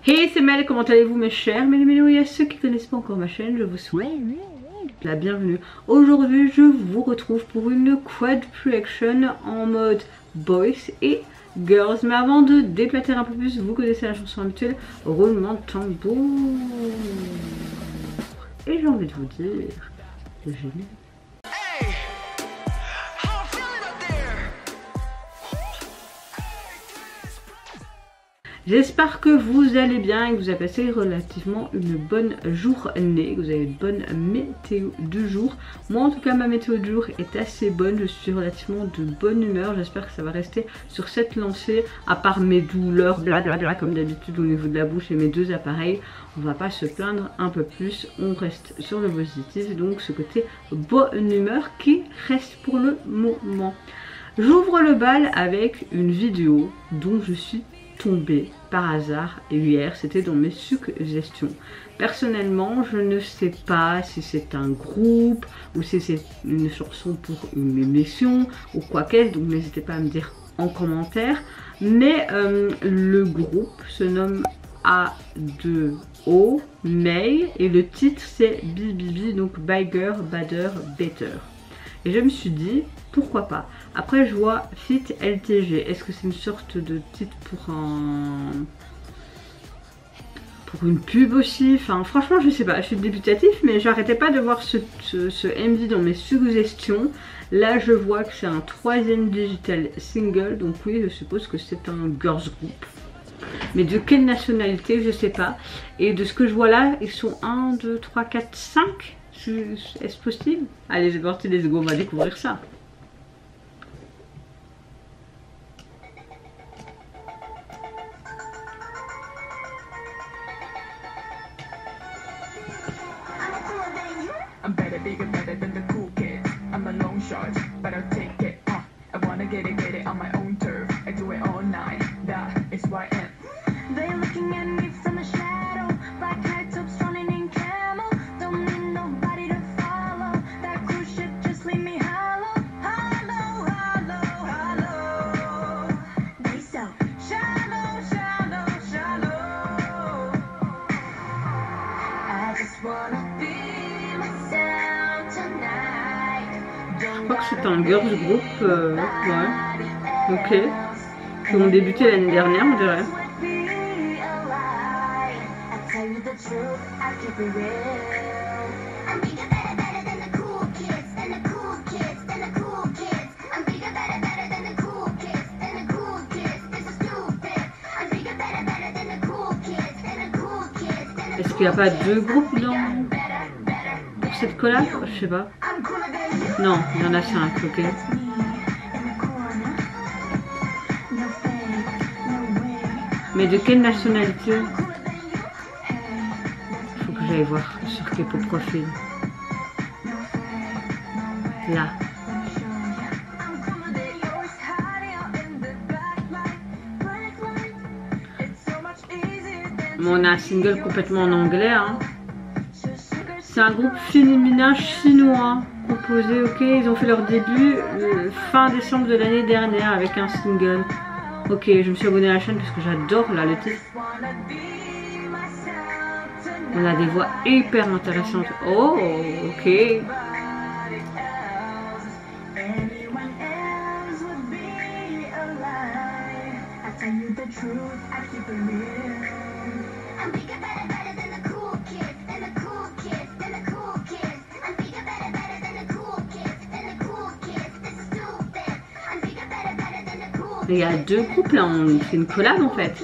Hey, c'est Mel, comment allez-vous mes chers Mélo et à ceux qui ne connaissent pas encore ma chaîne, je vous souhaite la bienvenue. Aujourd'hui, je vous retrouve pour une quad reaction en mode boys et girls. Mais avant de déplater un peu plus, vous connaissez la chanson habituelle, roulement de tambour. Et j'ai envie de vous dire, le génie. J'espère que vous allez bien et que vous avez passé relativement une bonne journée, que vous avez une bonne météo du jour. Moi en tout cas ma météo du jour est assez bonne, je suis relativement de bonne humeur. J'espère que ça va rester sur cette lancée, à part mes douleurs blablabla comme d'habitude au niveau de la bouche et mes deux appareils. On va pas se plaindre un peu plus, on reste sur le positif, donc ce côté bonne humeur qui reste pour le moment. J'ouvre le bal avec une vidéo dont je suis tombée par hasard hier, c'était dans mes suggestions. Personnellement, je ne sais pas si c'est un groupe ou si c'est une chanson pour une émission ou quoi qu'est-ce, donc n'hésitez pas à me dire en commentaire. Mais le groupe se nomme A2O May et le titre c'est BBB, donc Bigger, Badder, Better. Et je me suis dit, pourquoi pas. Après je vois Fit LTG. Est-ce que c'est une sorte de titre pour une pub aussi? Enfin franchement je sais pas, je suis débutatif mais j'arrêtais pas de voir ce MV dans mes suggestions. Là je vois que c'est un 3e digital single, donc oui je suppose que c'est un girls group. Mais de quelle nationalité je sais pas. Et de ce que je vois là, ils sont 1, 2, 3, 4, 5. Est-ce possible? Allez, c'est parti, let's go, on va découvrir ça. I'm better, bigger, better than the cool kids. I'm a long shot, but I'll take it. I wanna get it on my own turf. I do it all night, that is why I am. They're looking at me from a shadow, black high tops running in camo. Don't need nobody to follow. That cruise ship just leave me hollow. Hollow, hollow, hollow. They so shallow, shallow, shallow. I just wanna be. Je crois que c'est un girls group, ouais, ok, qui ont débuté l'année dernière on dirait. Est-ce qu'il n'y a pas deux groupes dans cette collab? Je sais pas. Non, il y en a 5, ok. Mais de quelle nationalité? Il faut que j'aille voir sur K-pop profil. Là. Bon, on a un single complètement en anglais, hein. C'est un groupe féminin chinois composé, ok, ils ont fait leur début fin décembre de l'année dernière avec un single. Ok, je me suis abonnée à la chaîne parce que j'adore là le titre. On a des voix hyper intéressantes. Oh, ok. Il y a deux groupes là, on fait une collab en fait.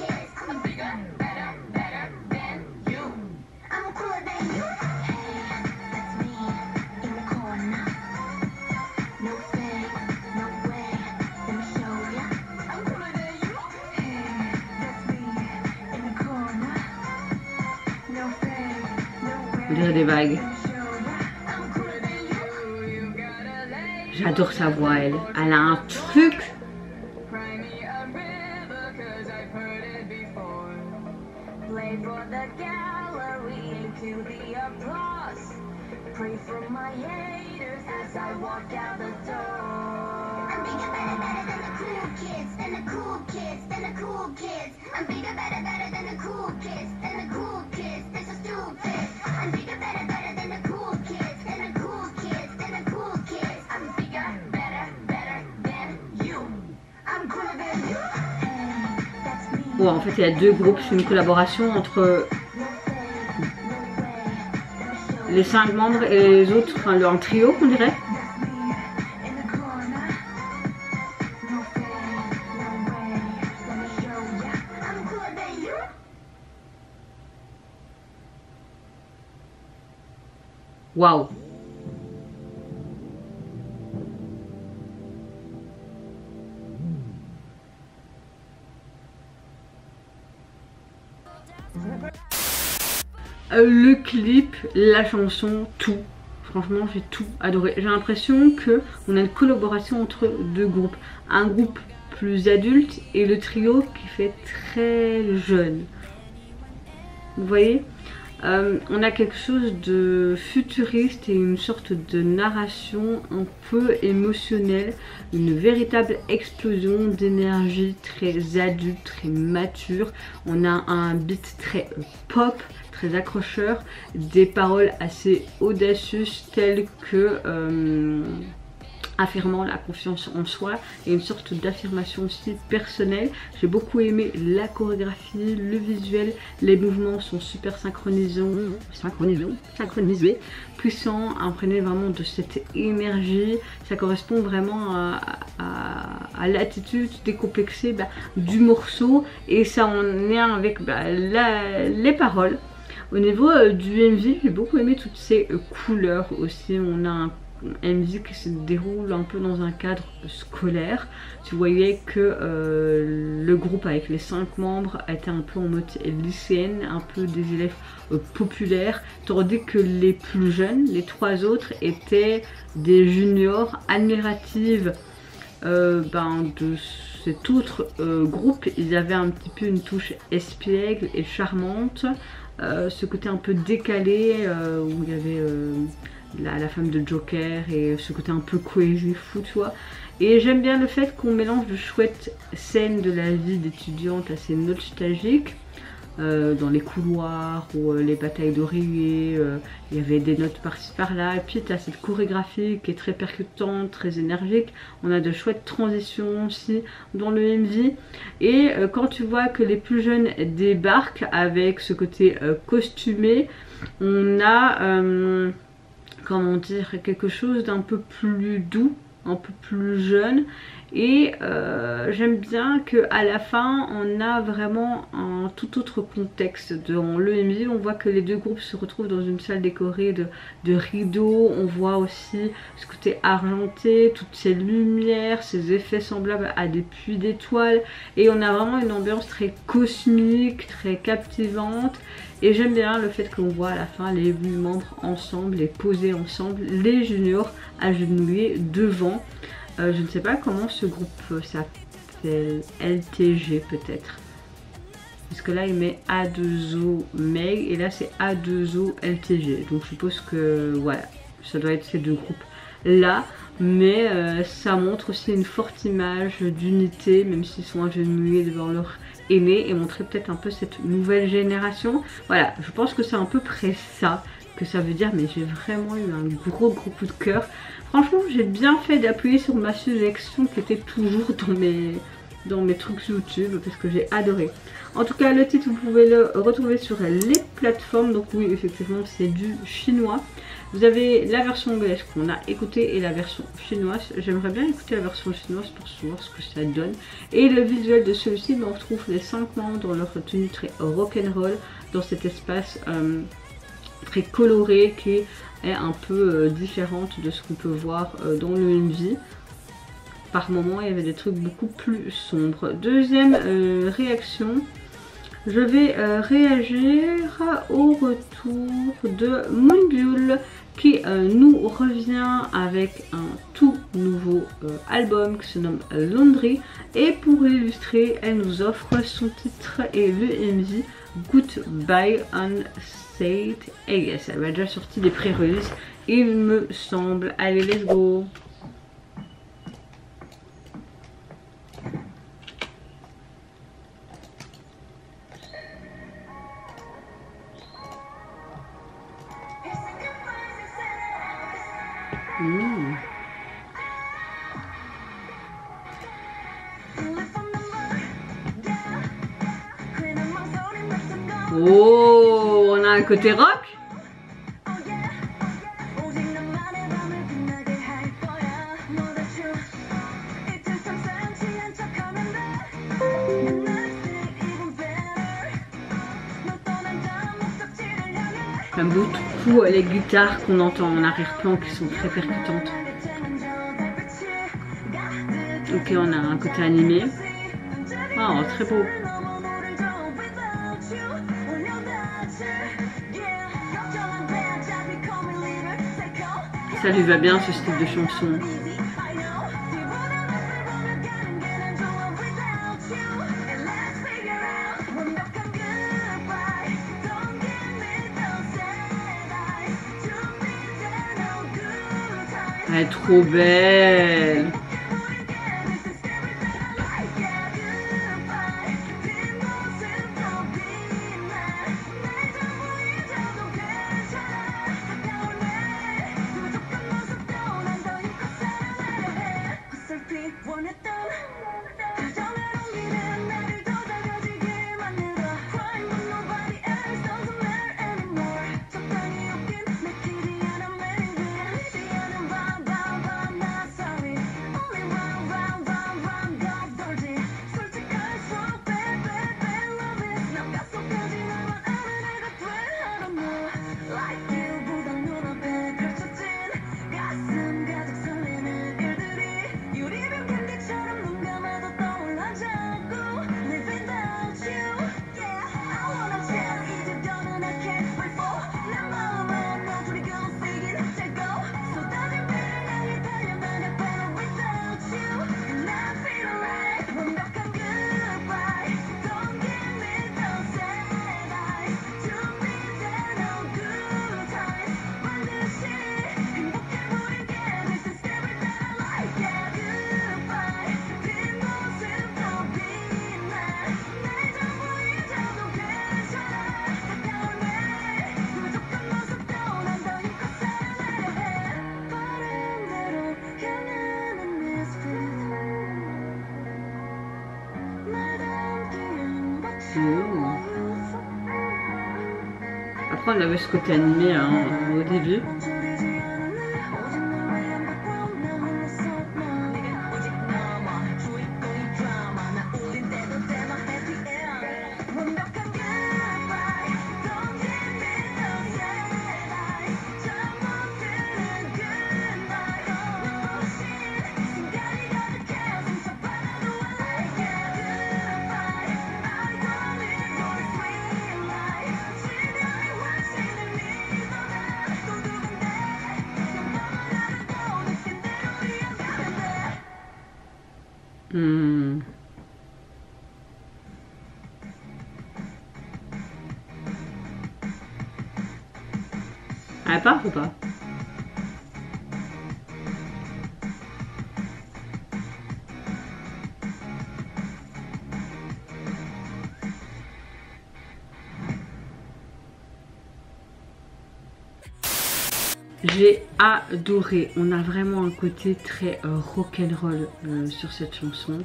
On dirait des vagues. J'adore sa voix, elle. Elle a un truc. Pray for my haters as I walk out the door. I'm bigger, better, better than the cool kids, than the cool kids, than the cool kids. I'm bigger, better, better than the cool kids. Bon, en fait, il y a deux groupes, c'est une collaboration entre les 5 membres et les autres, enfin, un trio, on dirait. Waouh! Le clip, la chanson, tout. Franchement, j'ai tout adoré. J'ai l'impression que on a une collaboration entre deux groupes. Un groupe plus adulte et le trio qui fait très jeune. Vous voyez? On a quelque chose de futuriste et une sorte de narration un peu émotionnelle, une véritable explosion d'énergie très adulte, très mature. On a un beat très pop, très accrocheur, des paroles assez audacieuses telles que affirmant la confiance en soi et une sorte d'affirmation aussi personnelle. J'ai beaucoup aimé la chorégraphie, le visuel, les mouvements sont super synchronisés, puissants, imprégnés vraiment de cette énergie. Ça correspond vraiment à l'attitude décomplexée du morceau et ça en lien avec les paroles. Au niveau du MV, j'ai beaucoup aimé toutes ces couleurs aussi. On a un MV qui se déroule un peu dans un cadre scolaire. Tu voyais que le groupe avec les 5 membres était un peu en mode lycéenne, un peu des élèves populaires, tandis que les plus jeunes, les 3 autres, étaient des juniors admiratives de cet autre groupe. Ils avaient un petit peu une touche espiègle et charmante, ce côté un peu décalé où il y avait la femme de Joker et ce côté un peu cohésif fou, tu vois. Et j'aime bien le fait qu'on mélange de chouettes scènes de la vie d'étudiante assez nostalgiques, dans les couloirs ou les batailles d'oreiller, il y avait des notes par-ci par-là, et puis tu as cette chorégraphie qui est très percutante, très énergique. On a de chouettes transitions aussi dans le MV, et quand tu vois que les plus jeunes débarquent avec ce côté costumé, on a comment dire, quelque chose d'un peu plus doux, un peu plus jeune, et j'aime bien qu'à la fin on a vraiment un tout autre contexte. Dans le MV, on voit que les deux groupes se retrouvent dans une salle décorée de rideaux, on voit aussi ce côté argenté, toutes ces lumières, ces effets semblables à des puits d'étoiles, et on a vraiment une ambiance très cosmique, très captivante. Et j'aime bien le fait qu'on voit à la fin les 8 membres ensemble, les posés ensemble, les juniors agenouillés devant. Je ne sais pas comment ce groupe s'appelle, LTG peut-être. Parce que là il met A2O Meg et là c'est A2O LTG. Donc je suppose que voilà, ça doit être ces deux groupes là. Mais ça montre aussi une forte image d'unité, même s'ils sont agenouillés devant leur aîné, et montrer peut-être un peu cette nouvelle génération. Voilà, je pense que c'est à peu près ça que ça veut dire, mais j'ai vraiment eu un gros coup de cœur. Franchement, j'ai bien fait d'appuyer sur ma sélection qui était toujours dans mes trucs YouTube, parce que j'ai adoré. En tout cas, le titre, vous pouvez le retrouver sur les plateformes. Donc oui, effectivement, c'est du chinois. Vous avez la version anglaise qu'on a écoutée et la version chinoise. J'aimerais bien écouter la version chinoise pour savoir ce que ça donne. Et le visuel de celui-ci, on retrouve les 5 membres dans leur tenue très rock'n'roll, dans cet espace très coloré qui est un peu différente de ce qu'on peut voir dans le MV. Par moment, il y avait des trucs beaucoup plus sombres. Deuxième réaction. Je vais réagir au retour de Moonbyul qui nous revient avec un tout nouveau album qui se nomme Laundry, et pour l'illustrer elle nous offre son titre et le MV Goodbye Unsaid. Et yes, elle a déjà sorti des pré-releases il me semble. Allez, let's go. Oh, on a un côté rock. J'aime beaucoup les guitares qu'on entend en arrière-plan qui sont très percutantes. Ok, on a un côté animé. Oh, très beau. Ça lui va bien ce style de chanson. Elle est trop belle. Après on avait ce côté animé hein, au début. Elle part ou pas? J'ai adoré, on a vraiment un côté très rock'n'roll sur cette chanson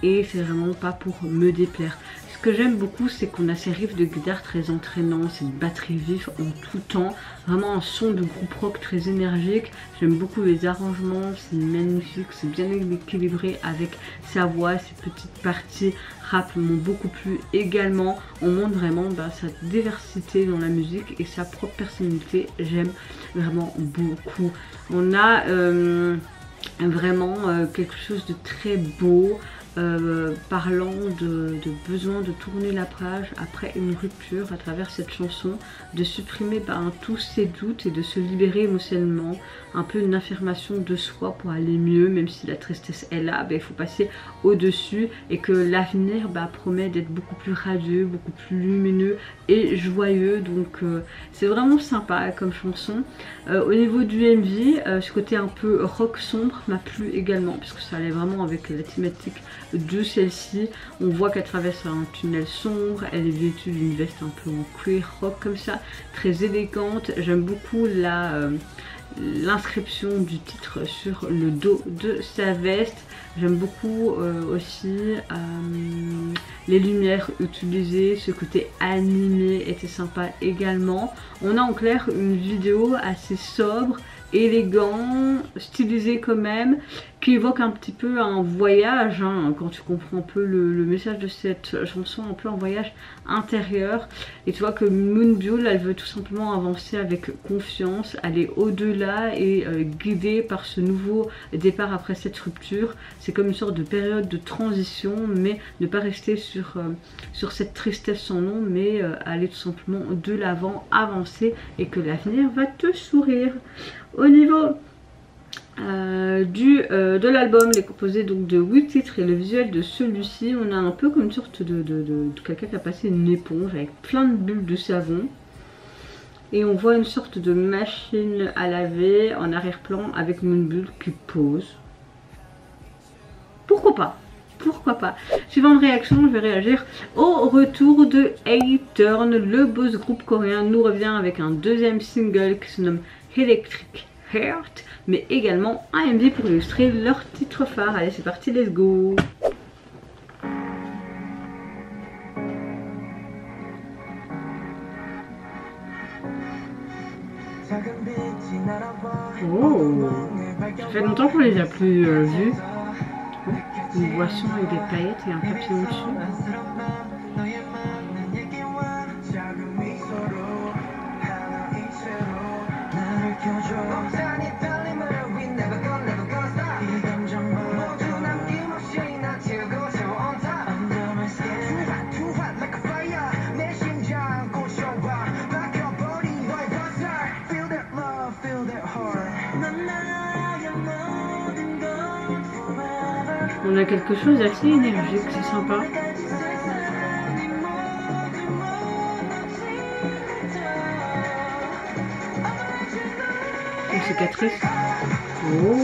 et c'est vraiment pas pour me déplaire. Ce que j'aime beaucoup c'est qu'on a ces riffs de guitare très entraînants, cette batterie vive en tout temps, vraiment un son de groupe rock très énergique. J'aime beaucoup les arrangements, c'est magnifique, c'est bien équilibré avec sa voix, ses petites parties rap m'ont beaucoup plu également. On montre vraiment sa diversité dans la musique et sa propre personnalité, j'aime vraiment beaucoup. On a vraiment quelque chose de très beau. Parlant de besoin de tourner la page après une rupture à travers cette chanson, de supprimer tous ses doutes et de se libérer émotionnellement, un peu une affirmation de soi pour aller mieux, même si la tristesse est là, il faut passer au-dessus et que l'avenir promet d'être beaucoup plus radieux, beaucoup plus lumineux et joyeux, donc c'est vraiment sympa comme chanson. Au niveau du MV, ce côté un peu rock sombre m'a plu également, parce que ça allait vraiment avec la thématique de celle-ci. On voit qu'elle traverse un tunnel sombre, elle est vêtue d'une veste un peu en cuir rock comme ça, très élégante. J'aime beaucoup l'inscription du titre sur le dos de sa veste. J'aime beaucoup aussi les lumières utilisées, ce côté animé était sympa également. On a en clair une vidéo assez sobre, élégant, stylisé quand même, qui évoque un petit peu un voyage, hein, quand tu comprends un peu le message de cette chanson, un peu un voyage intérieur. Et tu vois que Moonbyul, elle veut tout simplement avancer avec confiance, aller au-delà et guidée par ce nouveau départ après cette rupture. C'est comme une sorte de période de transition, mais ne pas rester sur cette tristesse sans nom, mais aller tout simplement de l'avant, avancer, et que l'avenir va te sourire. Au niveau de l'album, il est composé donc de 8 titres, et le visuel de celui-ci, on a un peu comme une sorte de quelqu'un qui a passé une éponge avec plein de bulles de savon, et on voit une sorte de machine à laver en arrière-plan avec Moonbyul qui pose. Pourquoi pas? Pourquoi pas? Suivant une réaction, je vais réagir au retour de A-Turn. Le boss groupe coréen nous revient avec un deuxième single qui se nomme Electric Heart, mais également un MV pour illustrer leur titre phare. Allez, c'est parti, let's go! Oh, ça fait longtemps qu'on les a plus vus. Une boisson avec des paillettes et un papillon dessus. On a quelque chose d'assez énergique, c'est sympa. Une cicatrice. Oh,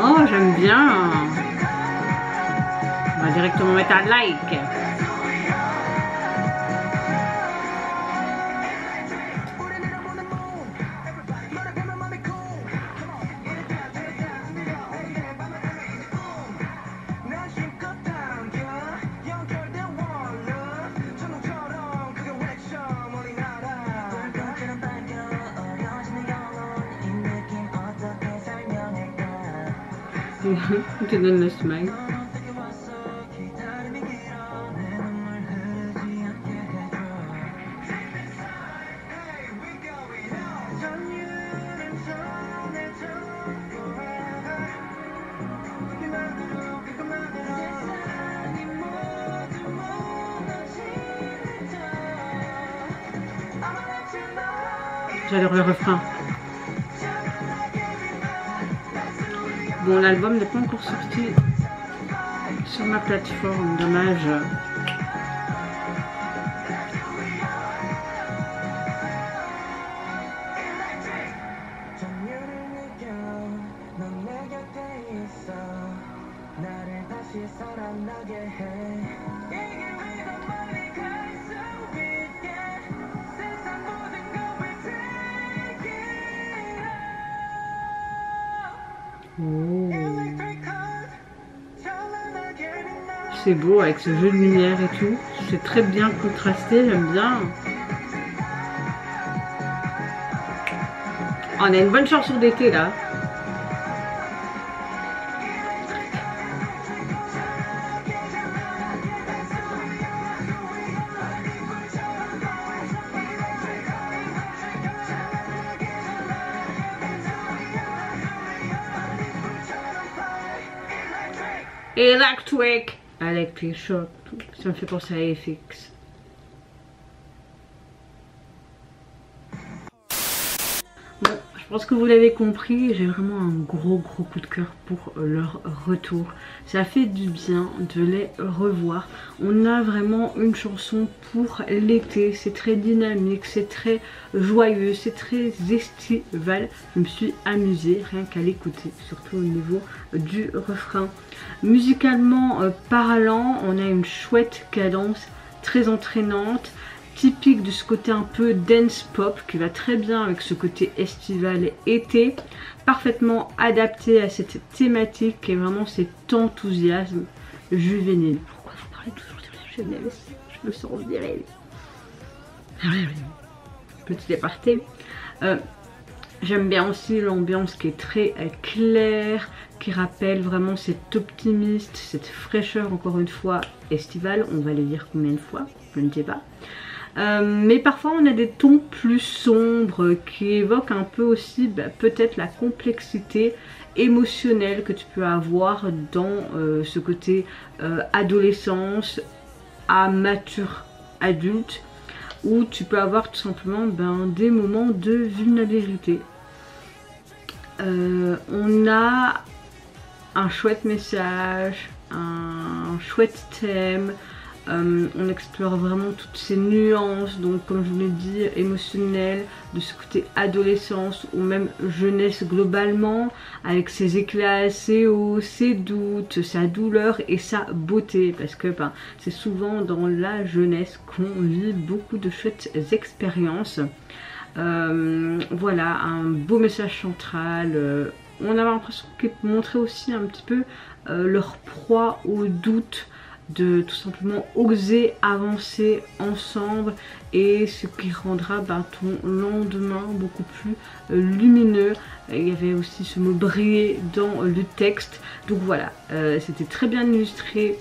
oh, j'aime bien. On va directement mettre un like. Je te donne le smile. J'adore le refrain. Bon, l'album n'est pas encore sorti sur ma plateforme, dommage. Oh. C'est beau avec ce jeu de lumière et tout. C'est très bien contrasté, j'aime bien. On a une bonne chanson d'été là. Electric, Electric Shock, ça me fait penser à FX. Bon, je pense que vous l'avez compris, j'ai vraiment un gros coup de cœur pour leur retour. Ça fait du bien de les revoir. On a vraiment une chanson pour l'été, c'est très dynamique, c'est très joyeux, c'est très estival. Je me suis amusée rien qu'à l'écouter, surtout au niveau du refrain. Musicalement parlant, on a une chouette cadence très entraînante typique de ce côté un peu dance pop qui va très bien avec ce côté estival et été, parfaitement adapté à cette thématique et vraiment cet enthousiasme juvénile. Pourquoi vous parlez toujours de la jeunesse? Je me sens virée. Petit aparté. J'aime bien aussi l'ambiance qui est très claire, qui rappelle vraiment cet optimisme, cette fraîcheur, encore une fois, estivale. On va le dire combien de fois, je ne sais pas. Mais parfois on a des tons plus sombres qui évoquent un peu aussi peut-être la complexité émotionnelle que tu peux avoir dans ce côté adolescence à mature adulte, où tu peux avoir tout simplement des moments de vulnérabilité. On a un chouette message, un chouette thème, on explore vraiment toutes ces nuances, donc comme je vous l'ai dit, émotionnelles, de ce côté adolescence ou même jeunesse globalement, avec ses éclats assez hauts, ses doutes, sa douleur et sa beauté, parce que c'est souvent dans la jeunesse qu'on vit beaucoup de chouettes expériences. Voilà, un beau message central. On avait l'impression qu'ils montraient aussi un petit peu leur proie au doute, de tout simplement oser avancer ensemble, et ce qui rendra ton lendemain beaucoup plus lumineux. Il y avait aussi ce mot briller dans le texte, donc voilà, c'était très bien illustré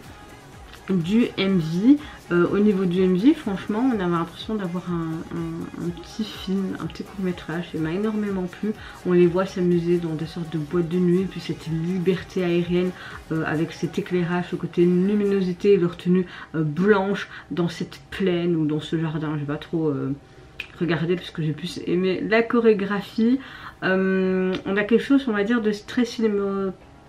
du MV. Au niveau du MV, franchement, on avait l'impression d'avoir un petit film, un petit court métrage. Il m'a énormément plu. On les voit s'amuser dans des sortes de boîtes de nuit, puis cette liberté aérienne avec cet éclairage, ce côté luminosité, leur tenue blanche dans cette plaine ou dans ce jardin. J'ai pas trop regardé parce que j'ai plus aimé la chorégraphie. On a quelque chose, on va dire, de très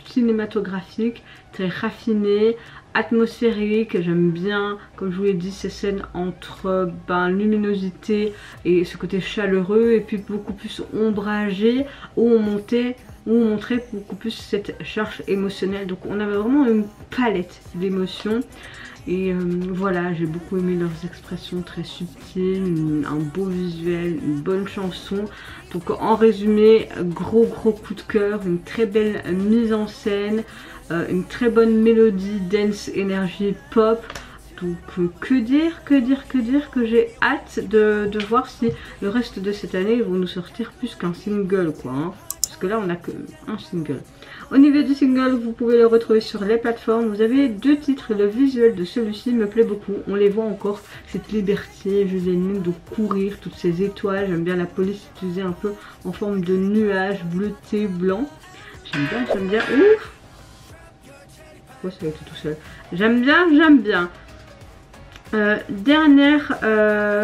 cinématographique, très raffiné, atmosphérique. J'aime bien, comme je vous l'ai dit, ces scènes entre luminosité et ce côté chaleureux, et puis beaucoup plus ombragé, où on montrait beaucoup plus cette charge émotionnelle. Donc on avait vraiment une palette d'émotions. Et voilà, j'ai beaucoup aimé leurs expressions très subtiles, un beau visuel, une bonne chanson. Donc en résumé, gros coup de cœur, une très belle mise en scène, une très bonne mélodie, dance, énergie, pop. Donc que dire que j'ai hâte de voir si le reste de cette année ils vont nous sortir plus qu'un single quoi, hein. Parce que là on a que un single. Au niveau du single, vous pouvez le retrouver sur les plateformes. Vous avez 2 titres. Le visuel de celui-ci me plaît beaucoup. On les voit encore, cette liberté juvénile de courir, toutes ces étoiles. J'aime bien la police utilisée un peu en forme de nuage bleuté, blanc. J'aime bien. Ouf! Pourquoi ça a été tout seul? J'aime bien. Dernière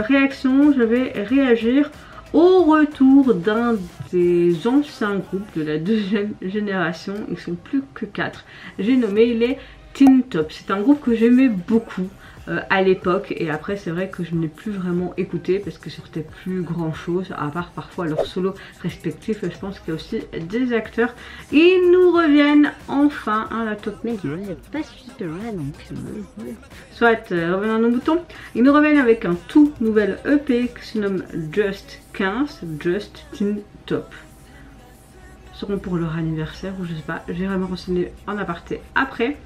réaction, je vais réagir au retour d'un des anciens groupes de la 2e génération. Ils sont plus que 4. J'ai nommé les Teen Top. C'est un groupe que j'aimais beaucoup à l'époque, et après c'est vrai que je n'ai plus vraiment écouté parce que sortait plus grand chose à part parfois leurs solos respectifs. Je pense qu'il y a aussi des acteurs. Ils nous reviennent enfin à la top, mais il n'est pas super là donc soit revenons à nos boutons. Ils nous reviennent avec un tout nouvel EP qui se nomme Just 15, Just Teen Top. Ils seront pour leur anniversaire ou je sais pas, j'irai me renseigner en aparté après.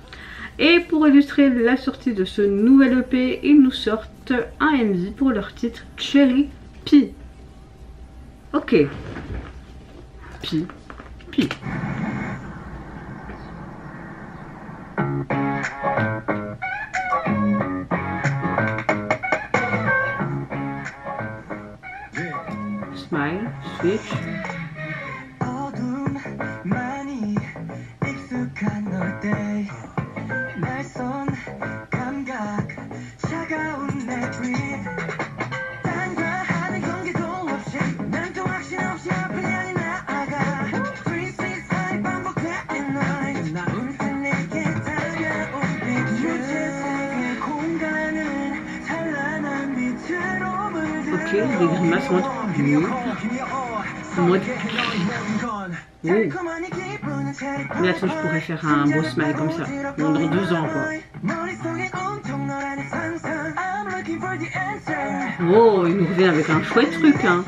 Et pour illustrer la sortie de ce nouvel EP, ils nous sortent un MV pour leur titre Cherry Pie. Ok. Pie. Smile, switch. Ok, des grimaces en mode bientôt je pourrais faire un beau smile comme ça, dans 2 ans quoi. Oh, il nous revient avec un chouette truc, hein.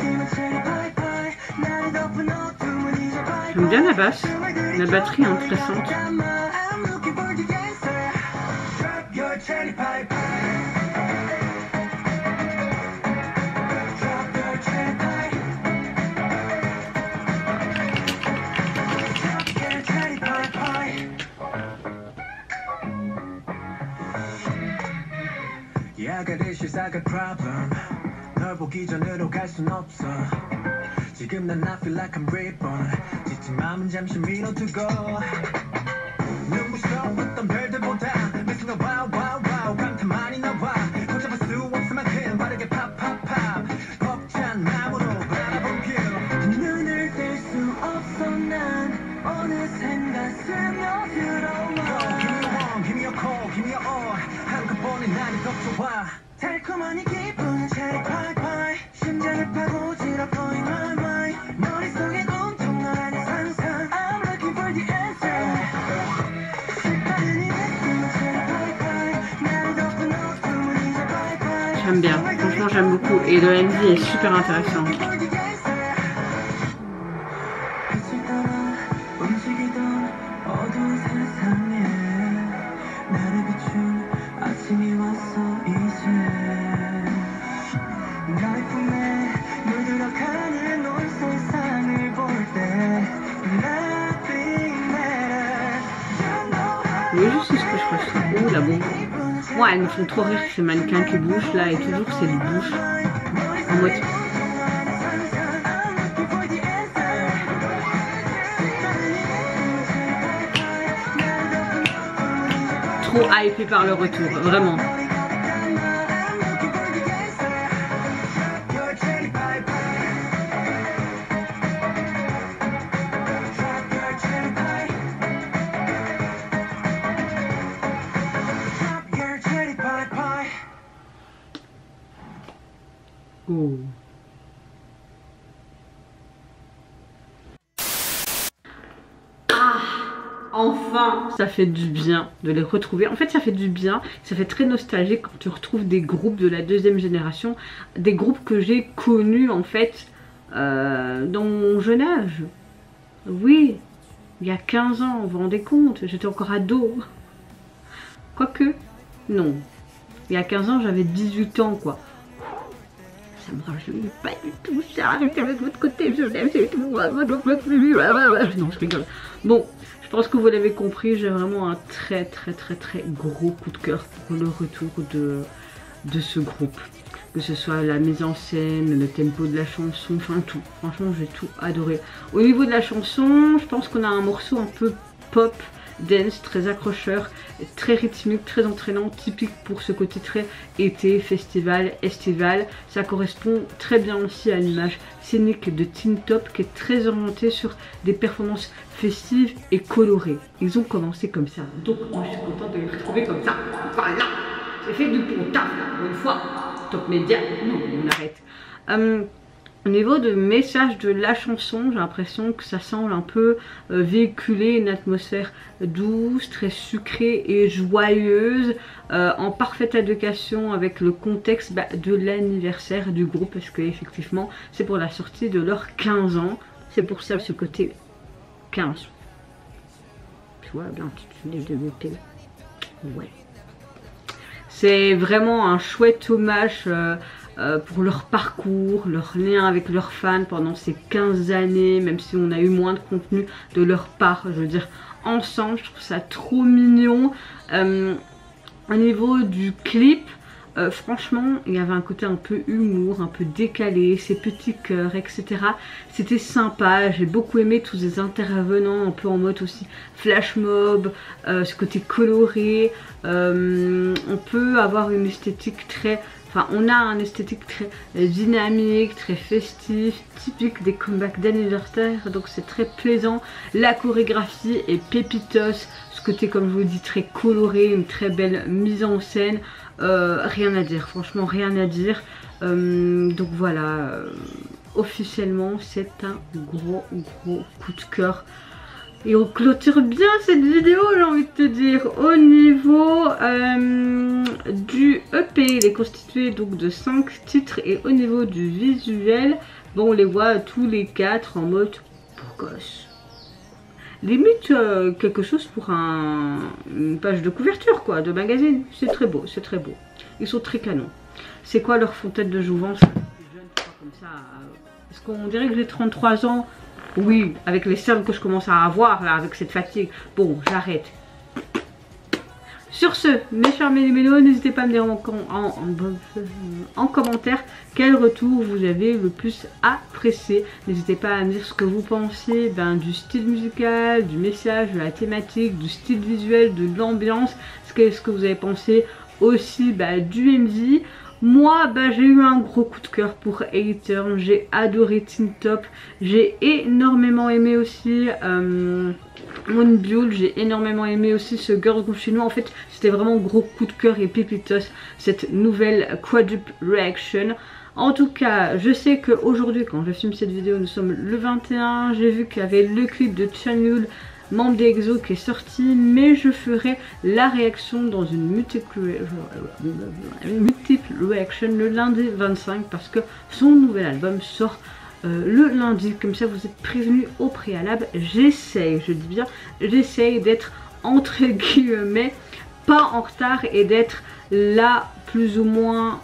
J'aime bien la basse, la batterie est intéressante. 지금 난 I feel like I'm reborn 지친 마음은 잠시 밀어두고 눈부셔웠던 별들보다 내 순간 wow wow wow 감탄만이 나와 걷잡을 수 없을 만큼 빠르게 pop pop pop 벅찬 마음으로 바라본 뷰 눈을 뗄 수 없어 난 어느샌가 스며들어와 Give me a call, give me a all 한꺼번에 나를 덮쳐와 달콤한 이 기분 cherry pie pie 심장을 파고들어 보인 my mind 머릿속엔 온통 너라는 상상 I'm looking for the answer 색다른 이 느낌 cherry pie pie 나를 덮은 어둠은 이제 bye bye J'aime bien, franchement j'aime beaucoup et le MV est super intéressant. 빛을 따라 움직이던 어두운 세상에 나를 비춘 아침이 왔어 이제 나의 품에 물들어가는 온 세상을 볼 때 Nothing matters You know how Oui, je sais ce que je ressens. Oh la bombe. Moi, elles me font trop rire ces mannequins qui bougent là et toujours c'est une bouche en mode. Trop hypé par le retour, vraiment. Oh. Enfin, ça fait du bien de les retrouver. En fait, ça fait du bien, ça fait très nostalgique quand tu retrouves des groupes de la deuxième génération, des groupes que j'ai connus en fait dans mon jeune âge. Oui, il y a 15 ans, vous vous rendez compte, j'étais encore ado. Quoique, non. Il y a 15 ans, j'avais 18 ans quoi. Ça me rajeunit pas du tout, ça. J'étais avec votre côté, je l'aime, c'est tout. Non, je rigole. Bon. Je pense que vous l'avez compris, j'ai vraiment un très gros coup de cœur pour le retour de ce groupe. Que ce soit la mise en scène, le tempo de la chanson, enfin tout. Franchement, j'ai tout adoré. Au niveau de la chanson, je pense qu'on a un morceau un peu pop, dance, très accrocheur, très rythmique, très entraînant, typique pour ce côté très été, festival, estival. Ça correspond très bien aussi à l'image scénique de Teen Top qui est très orientée sur des performances festives et colorées. Ils ont commencé comme ça, donc moi je suis contente de les retrouver comme ça. Voilà, j'ai fait du bon taf là, pour une fois. Top Média, non, on arrête. Au niveau de message de la chanson, j'ai l'impression que ça semble un peu véhiculer une atmosphère douce, très sucrée et joyeuse, en parfaite adéquation avec le contexte de l'anniversaire du groupe, parce que effectivement c'est pour la sortie de leurs 15 ans, c'est pour ça ce côté 15. Tu vois, bien, tu l'as développé. Ouais. C'est vraiment un chouette hommage pour leur parcours, leur lien avec leurs fans pendant ces 15 années, même si on a eu moins de contenu de leur part, je veux dire, ensemble, je trouve ça trop mignon. Au niveau du clip, franchement, il y avait un côté un peu humour, un peu décalé, ces petits cœurs, etc. C'était sympa, j'ai beaucoup aimé tous ces intervenants, un peu en mode aussi flash mob, ce côté coloré. On peut avoir une esthétique très... Enfin, on a un esthétique très dynamique, très festif, typique des comebacks d'anniversaire, donc c'est très plaisant. La chorégraphie est pépitos, ce côté comme je vous dis très coloré, une très belle mise en scène, rien à dire, franchement rien à dire. Donc voilà, officiellement c'est un gros coup de cœur. Et on clôture bien cette vidéo, j'ai envie de te dire. Au niveau du EP, il est constitué donc de 5 titres. Et au niveau du visuel, bon, on les voit tous les 4 en mode beau gosse. Limite quelque chose pour une page de couverture quoi, de magazine. C'est très beau, c'est très beau. Ils sont très canons. C'est quoi leur fontaine de jouvence? Comme ça. Est-ce qu'on dirait que j'ai 33 ans? Oui, avec les cernes que je commence à avoir là, avec cette fatigue. Bon, j'arrête. Sur ce, mes chers méli-mélos, n'hésitez pas à me dire en commentaire quel retour vous avez le plus apprécié. N'hésitez pas à me dire ce que vous pensez du style musical, du message, de la thématique, du style visuel, de l'ambiance. Qu'est-ce que vous avez pensé aussi du MV. Moi, j'ai eu un gros coup de cœur pour A-Turn, j'ai adoré Teen Top, j'ai énormément aimé aussi Moonbull, j'ai énormément aimé aussi ce Girl Group chinois. En fait, c'était vraiment gros coup de cœur et pépitos, cette nouvelle quadruple reaction. En tout cas, je sais qu'aujourd'hui, quand je filme cette vidéo, nous sommes le 21, j'ai vu qu'il y avait le clip de Chanyeol, membre d'EXO qui est sorti, mais je ferai la réaction dans une multiple reaction le lundi 25 parce que son nouvel album sort le lundi, comme ça vous êtes prévenus au préalable. J'essaye, je dis bien, j'essaye d'être entre guillemets pas en retard et d'être là plus ou moins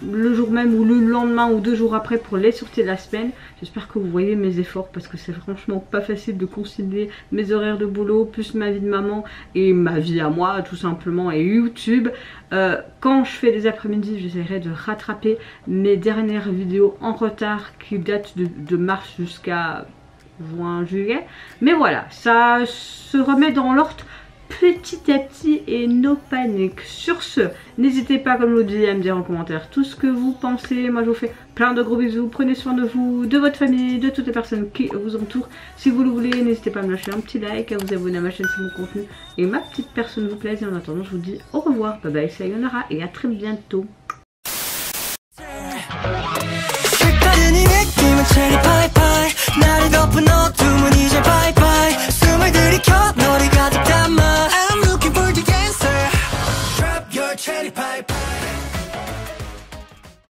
le jour même ou le lendemain ou 2 jours après pour les sorties de la semaine. J'espère que vous voyez mes efforts parce que c'est franchement pas facile de concilier mes horaires de boulot plus ma vie de maman et ma vie à moi tout simplement et YouTube. Quand je fais des après-midi, j'essaierai de rattraper mes dernières vidéos en retard qui datent de mars jusqu'à juin, juillet. Mais voilà, ça se remet dans l'ordre petit à petit et no panique. Sur ce, n'hésitez pas comme je vous dis à me dire en commentaire tout ce que vous pensez. Moi je vous fais plein de gros bisous, prenez soin de vous, de votre famille, de toutes les personnes qui vous entourent. Si vous le voulez, n'hésitez pas à me lâcher un petit like, à vous abonner à ma chaîne si mon contenu et ma petite personne vous plaise. Et en attendant, je vous dis au revoir, bye bye, sayonara et à très bientôt.